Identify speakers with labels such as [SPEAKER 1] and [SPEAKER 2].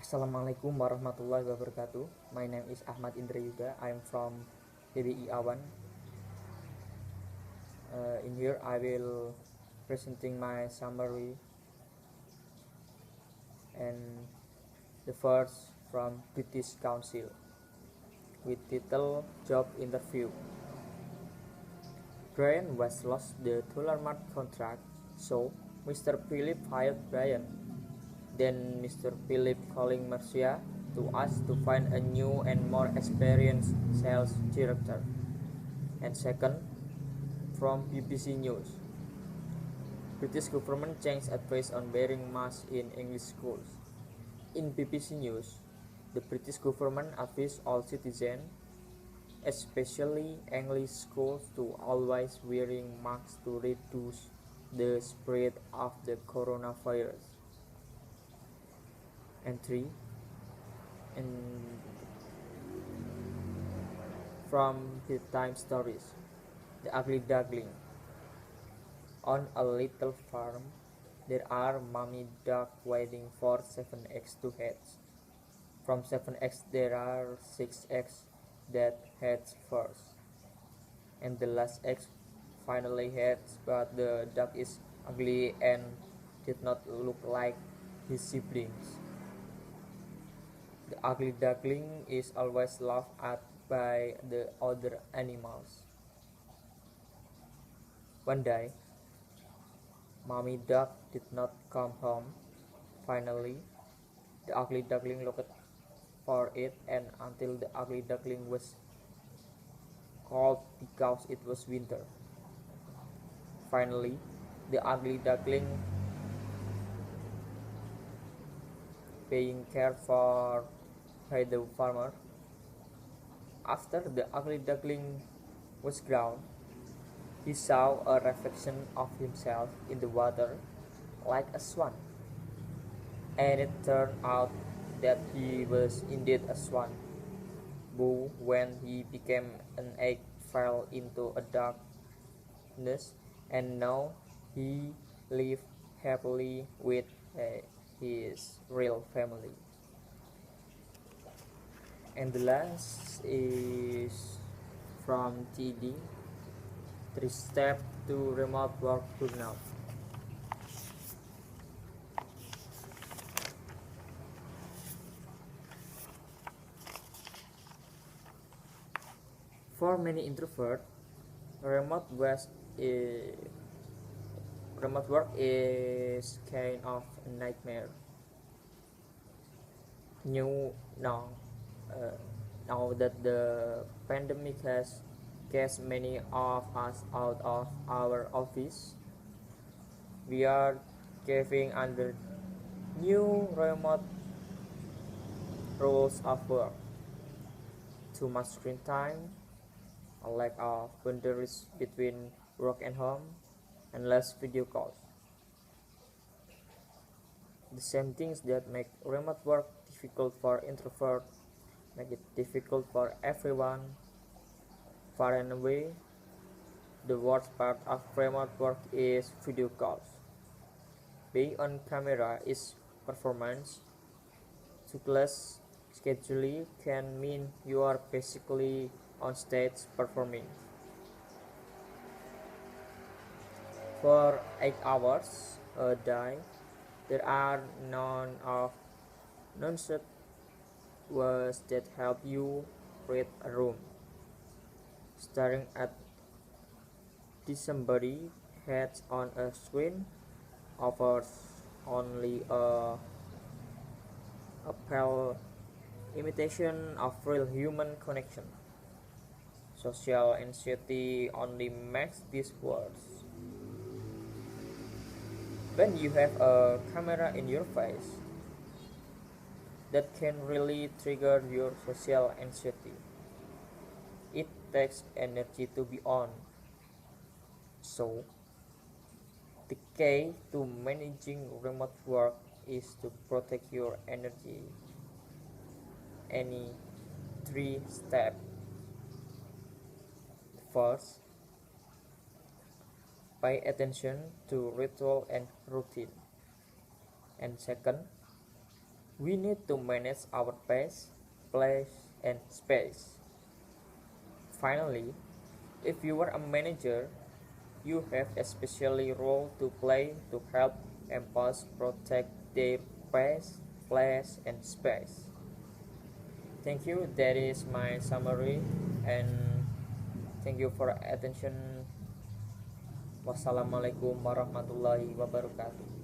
[SPEAKER 1] Assalamualaikum warahmatullahi wabarakatuh. My name is Ahmad Indra Yuga. I am from PBI Awan. In here, I will presenting my summary and the first from British Council with title Job Interview. Brian was lost the Tullarmart contract, so Mr. Philip hired Brian. Then Mr. Philip calling Marcia to ask to find a new and more experienced sales director. And second, from BBC News, British government changed advice on wearing masks in English schools. In BBC News, the British government advised all citizens, especially English schools, to always wearing masks to reduce the spread of the coronavirus. And three, and from the Time Stories, The Ugly Duckling. On a little farm, there are mommy duck waiting for 7 eggs to hatch. From 7 eggs, there are 6 eggs that hatch first, and the last egg finally hatches. But the duck is ugly and did not look like his siblings. The ugly duckling is always laughed at by the other animals. One day, mommy duck did not come home. Finally, the ugly duckling looked for it, and until the ugly duckling was cold because it was winter. Finally, the ugly duckling being cared for by the farmer. After the ugly duckling was grown, he saw a reflection of himself in the water like a swan, and it turned out that he was indeed a swan, who, when he became an egg, fell into a dark nest, and now he lived happily with his real family. And the last is from TD, 3 Steps to Remote Work Burnout. For many introverts, remote work is, remote work is kind of a nightmare. New now, uh, now that the pandemic has cast many of us out of our office, we are caving under new remote rules of work. Too much screen time, a lack of boundaries between work and home, and less video calls. The same things that make remote work difficult for introverts make it difficult for everyone. Far and away, the worst part of remote work is video calls. Being on camera is performance. To class scheduling can mean you are basically on stage performing for 8 hours a day. There are none of words that help you read a room. Staring at somebody heads on a screen offers only a pale imitation of real human connection. Social anxiety only makes this worse. When you have a camera in your face, that can really trigger your social anxiety. It takes energy to be on. So, the key to managing remote work is to protect your energy. Any 3 steps. First, pay attention to ritual and routine. And second, We need to manage our pace, place, and space. Finally, if you are a manager, you have a special role to play to help employees protect their pace, place, and space. Thank you. That is my summary, and thank you for attention. Wassalamualaikum warahmatullahi wabarakatuh.